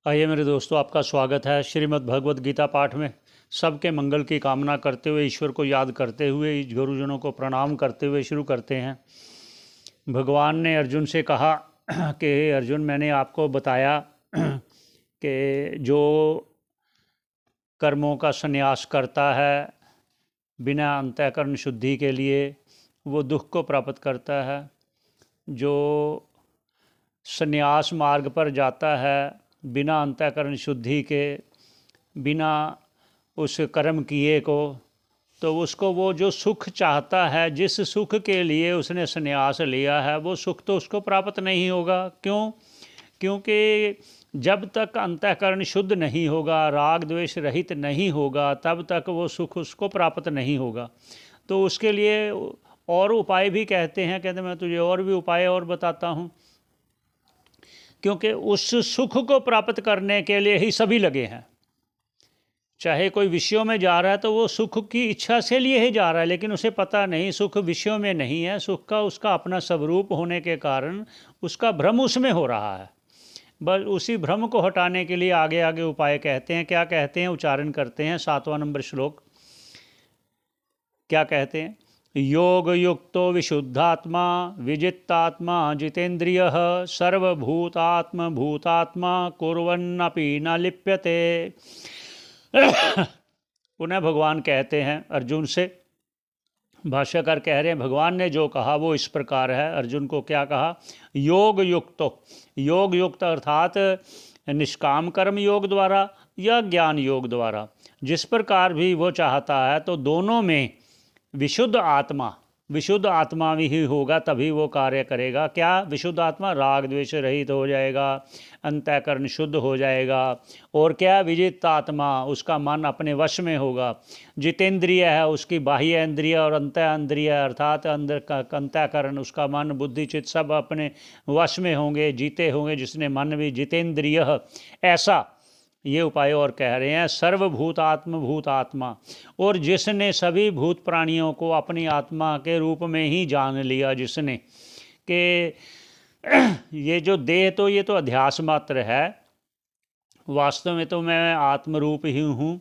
आइए मेरे दोस्तों, आपका स्वागत है श्रीमद् भगवद गीता पाठ में। सबके मंगल की कामना करते हुए, ईश्वर को याद करते हुए, गुरुजनों को प्रणाम करते हुए शुरू करते हैं। भगवान ने अर्जुन से कहा कि हे अर्जुन, मैंने आपको बताया कि जो कर्मों का संन्यास करता है बिना अंतःकरण शुद्धि के लिए, वो दुख को प्राप्त करता है। जो संन्यास मार्ग पर जाता है बिना अंतःकरण शुद्धि के, बिना उस कर्म किए को, तो उसको वो जो सुख चाहता है, जिस सुख के लिए उसने संन्यास लिया है, वो सुख तो उसको प्राप्त नहीं होगा। क्यों? क्योंकि जब तक अंतःकरण शुद्ध नहीं होगा, राग द्वेष रहित नहीं होगा, तब तक वो सुख उसको प्राप्त नहीं होगा। तो उसके लिए और उपाय भी कहते मैं तुझे और भी उपाय और बताता हूँ, क्योंकि उस सुख को प्राप्त करने के लिए ही सभी लगे हैं। चाहे कोई विषयों में जा रहा है तो वो सुख की इच्छा से लिए ही जा रहा है, लेकिन उसे पता नहीं सुख विषयों में नहीं है। सुख का उसका अपना स्वरूप होने के कारण उसका भ्रम उसमें हो रहा है। बस उसी भ्रम को हटाने के लिए आगे आगे उपाय कहते हैं। क्या कहते हैं? उच्चारण करते हैं 7वां नंबर श्लोक। क्या कहते हैं? योग युक्तो विशुद्धात्मा विजितात्मा जितेन्द्रियः सर्वभूतात्म भूतात्मा कुर्वन्नपि न लिप्यते। पुनः भगवान कहते हैं अर्जुन से, भाष्यकार कह रहे हैं भगवान ने जो कहा वो इस प्रकार है। अर्जुन को क्या कहा? योग युक्तो, योग युक्त अर्थात निष्काम कर्म योग द्वारा या ज्ञान योग द्वारा, जिस प्रकार भी वो चाहता है, तो दोनों में विशुद्ध आत्मा भी होगा तभी वो कार्य करेगा। क्या विशुद्ध आत्मा? राग द्वेष रहित हो जाएगा, अंतःकरण शुद्ध हो जाएगा। और क्या? विजित आत्मा, उसका मन अपने वश में होगा। जितेंद्रिय है, उसकी बाह्य इंद्रिय और अंतःइंद्रिय अर्थात अंदर का अंतःकरण, उसका मन बुद्धि चित्त सब अपने वश में होंगे, जीते होंगे, जिसने मन भी जितेंद्रिय। ऐसा ये उपाय और कह रहे हैं। सर्वभूतात्म भूतात्मा, और जिसने सभी भूत प्राणियों को अपनी आत्मा के रूप में ही जान लिया, जिसने कि ये जो देह तो ये तो अध्यास मात्र है, वास्तव में तो मैं आत्मरूप ही हूँ।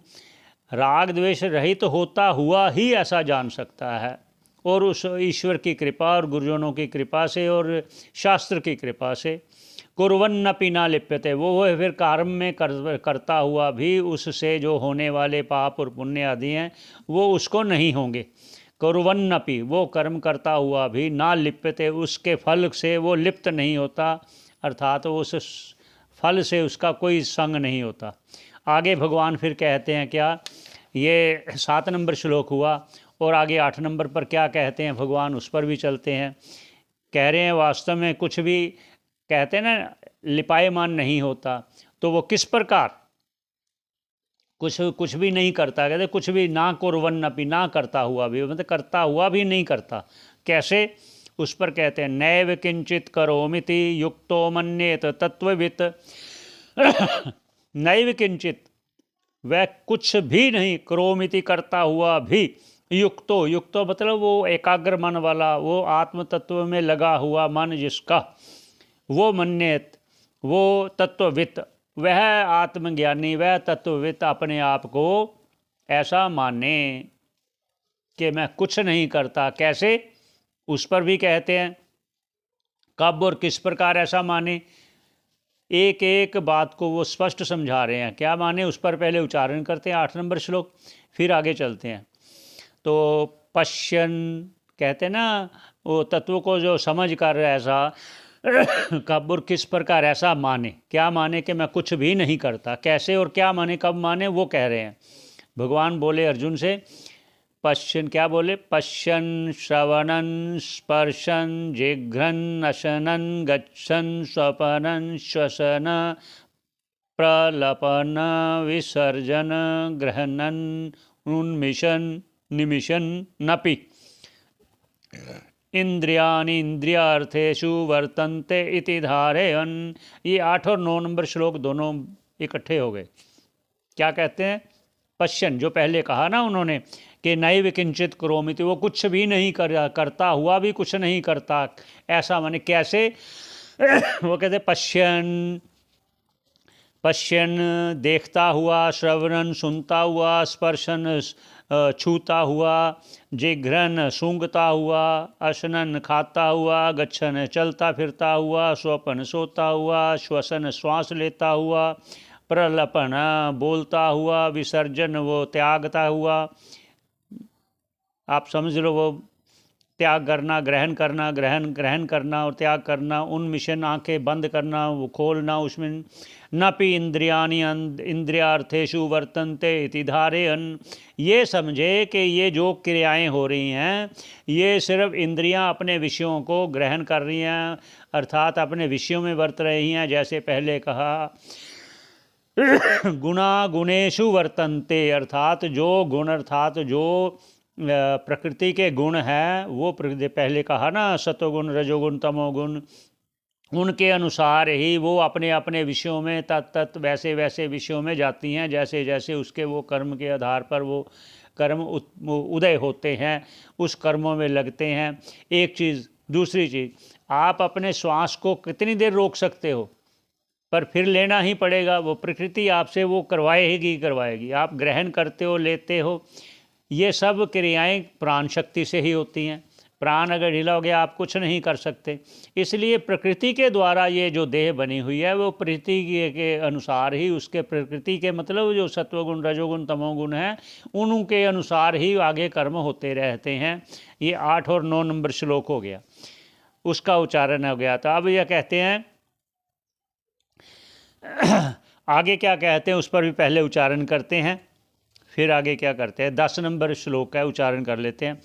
राग द्वेष रहित होता हुआ ही ऐसा जान सकता है, और उस ईश्वर की कृपा और गुरुजनों की कृपा से और शास्त्र की कृपा से। कुर्वन्नपि न लिप्यते, वो फिर कर्म में करता हुआ भी उससे जो होने वाले पाप और पुण्य आदि हैं वो उसको नहीं होंगे। कुर्वन्नपि, वो कर्म करता हुआ भी, ना लिप्यते, उसके फल से वो लिप्त नहीं होता, अर्थात उस फल से उसका कोई संग नहीं होता। आगे भगवान फिर कहते हैं क्या? ये 7 नंबर श्लोक हुआ, और आगे 8 नंबर पर क्या कहते हैं भगवान, उस पर भी चलते हैं। कह रहे हैं वास्तव में कुछ भी, कहते हैं ना, लिपायमान नहीं होता, तो वो किस प्रकार कुछ भी नहीं करता। कहते कुछ भी ना कुर्वन्नपि, ना करता हुआ भी, मतलब करता हुआ भी नहीं करता। कैसे? उस पर कहते हैं नैव किंचित करोमिति युक्तो मन्येत तत्ववित्। नैव किंचित, वह कुछ भी नहीं, करोमिति करता हुआ भी, युक्तो मतलब वो एकाग्र मन वाला, वो आत्म तत्व में लगा हुआ मन जिसका, वो मन्येत, वो तत्ववित्, वह आत्मज्ञानी, वह तत्ववित् अपने आप को ऐसा माने कि मैं कुछ नहीं करता। कैसे? उस पर भी कहते हैं कब और किस प्रकार ऐसा माने। एक एक बात को वो स्पष्ट समझा रहे हैं। क्या माने? उस पर पहले उच्चारण करते हैं 8 नंबर श्लोक, फिर आगे चलते हैं। तो पश्यन, कहते हैं ना, वो तत्व को जो समझ कर ऐसा कब और किस प्रकार ऐसा माने। क्या माने? कि मैं कुछ भी नहीं करता। कैसे और क्या माने, कब माने, वो कह रहे हैं। भगवान बोले अर्जुन से, पश्यन, क्या बोले? पश्यन श्रवणन स्पर्शन जिघ्रन अशनन गच्छन स्वपनन श्वसन प्रलपन विसर्जन ग्रहणन उन्मिशन निमिशन नपि इंद्रियाणि इंद्रियार्थेषु वर्तन्ते इति धारयन्। ये 8 और 9 नंबर श्लोक दोनों इकट्ठे हो गए। क्या कहते हैं? पश्यन, जो पहले कहा ना उन्होंने कि नैव किंचित करोमिति, वो कुछ भी नहीं करता हुआ भी कुछ नहीं करता। ऐसा माने कैसे? वो कहते पश्यन देखता हुआ, श्रवणन सुनता हुआ, स्पर्शन छूता हुआ, जिघ्रन सूंघता हुआ, अशनन खाता हुआ, गच्छन चलता फिरता हुआ, स्वपन सोता हुआ, श्वसन श्वास लेता हुआ, प्रलपन बोलता हुआ, विसर्जन वो त्यागता हुआ। आप समझ लो वो त्याग करना, ग्रहण करना, ग्रहण करना और त्याग करना, उन्मिशन आंखें बंद करना, वो खोलना, उसमें नपि इंद्रियाणि इंद्रियार्थेषु वर्तन्ते इति धारयन्। ये समझे कि ये जो क्रियाएं हो रही हैं ये सिर्फ इंद्रियां अपने विषयों को ग्रहण कर रही हैं, अर्थात अपने विषयों में वर्त रही हैं। जैसे पहले कहा गुणा गुणेषु वर्तन्ते, अर्थात जो गुण, अर्थात जो प्रकृति के गुण हैं वो पहले कहा ना, सतोगुण रजोगुण तमोगुण, उनके अनुसार ही वो अपने अपने विषयों में तत्त वैसे वैसे विषयों में जाती हैं, जैसे जैसे उसके वो कर्म के आधार पर वो कर्म उदय होते हैं, उस कर्मों में लगते हैं। एक चीज़। दूसरी चीज़, आप अपने श्वास को कितनी देर रोक सकते हो, पर फिर लेना ही पड़ेगा। वो प्रकृति आपसे वो करवाएगी। आप ग्रहण करते हो, लेते हो, ये सब क्रियाएं प्राण शक्ति से ही होती हैं। प्राण अगर ढीला हो गया आप कुछ नहीं कर सकते। इसलिए प्रकृति के द्वारा ये जो देह बनी हुई है वो प्रकृति के अनुसार ही, उसके प्रकृति के मतलब जो सत्वगुण रजोगुण तमोगुण हैं उनके अनुसार ही आगे कर्म होते रहते हैं। ये 8 और 9 नंबर श्लोक हो गया, उसका उच्चारण हो गया। तो अब यह कहते हैं आगे क्या कहते हैं उस पर भी पहले उच्चारण करते हैं, फिर आगे क्या करते हैं। 10 नंबर श्लोक का उच्चारण कर लेते हैं।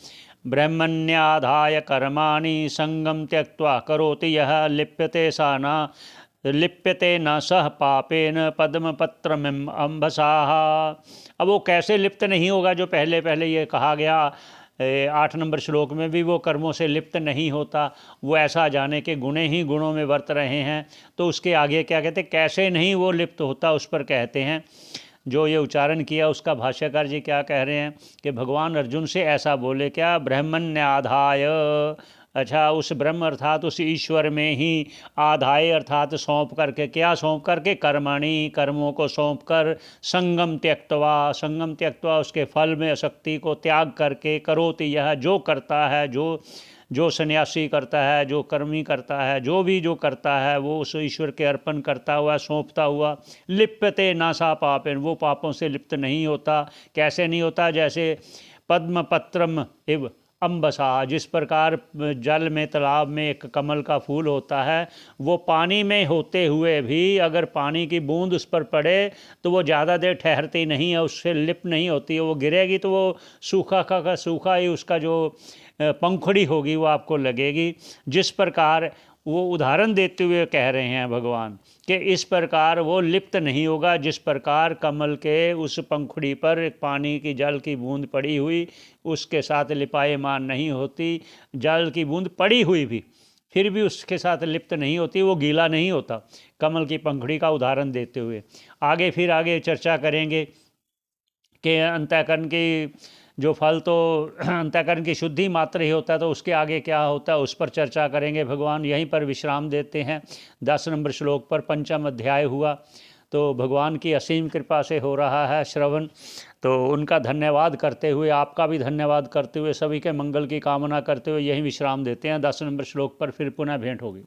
ब्रह्मण्याधाय कर्माणि संगम त्यक्त्वा करोति यः लिप्यते सा न लिप्यते न सह पापेन पद्मपत्रमिम अम्भसाः। अब वो कैसे लिप्त नहीं होगा, जो पहले पहले ये कहा गया 8 नंबर श्लोक में भी वो कर्मों से लिप्त नहीं होता, वो ऐसा जाने के गुणे ही गुणों में वर्त रहे हैं। तो उसके आगे क्या कहते हैं, कैसे नहीं वो लिप्त होता, उस पर कहते हैं। जो ये उच्चारण किया उसका भाष्यकार जी क्या कह रहे हैं कि भगवान अर्जुन से ऐसा बोले, क्या ब्रह्मण्याधाय, अच्छा उस ब्रह्म अर्थात उस ईश्वर में ही, आधाय अर्थात सौंप करके, क्या सौंप करके, कर्मणि कर्मों को सौंप कर, संगम त्यक्त्वा उसके फल में आसक्ति को त्याग करके, करोति यह जो करता है, जो सन्यासी करता है, जो कर्मी करता है, जो भी जो करता है वो उस ईश्वर के अर्पण करता हुआ, सौंपता हुआ, लिप्यते नासा पापेन, वो पापों से लिप्त नहीं होता। कैसे नहीं होता, जैसे पद्मपत्रम इव अम्बसा, जिस प्रकार जल में तालाब में एक कमल का फूल होता है, वो पानी में होते हुए भी अगर पानी की बूंद उस पर पड़े तो वो ज़्यादा देर ठहरती नहीं है, उससे लिप्त नहीं होती है। वो गिरेगी तो वो सूखा का सूखा ही उसका जो पंखुड़ी होगी वो आपको लगेगी। जिस प्रकार वो उदाहरण देते हुए कह रहे हैं भगवान कि इस प्रकार वो लिप्त नहीं होगा, जिस प्रकार कमल के उस पंखुड़ी पर पानी की जल की बूंद पड़ी हुई उसके साथ लिपायमान नहीं होती, जल की बूंद पड़ी हुई भी फिर भी उसके साथ लिप्त नहीं होती, वो गीला नहीं होता, कमल की पंखुड़ी का उदाहरण देते हुए। आगे चर्चा करेंगे कि अंतःकरण की जो फल तो अंतःकरण की शुद्धि मात्र ही होता है, तो उसके आगे क्या होता है उस पर चर्चा करेंगे। भगवान यहीं पर विश्राम देते हैं। 10 नंबर श्लोक पर 5वां अध्याय हुआ। तो भगवान की असीम कृपा से हो रहा है श्रवण, तो उनका धन्यवाद करते हुए, आपका भी धन्यवाद करते हुए, सभी के मंगल की कामना करते हुए यहीं विश्राम देते हैं। 10 नंबर श्लोक पर फिर पुनः भेंट होगी।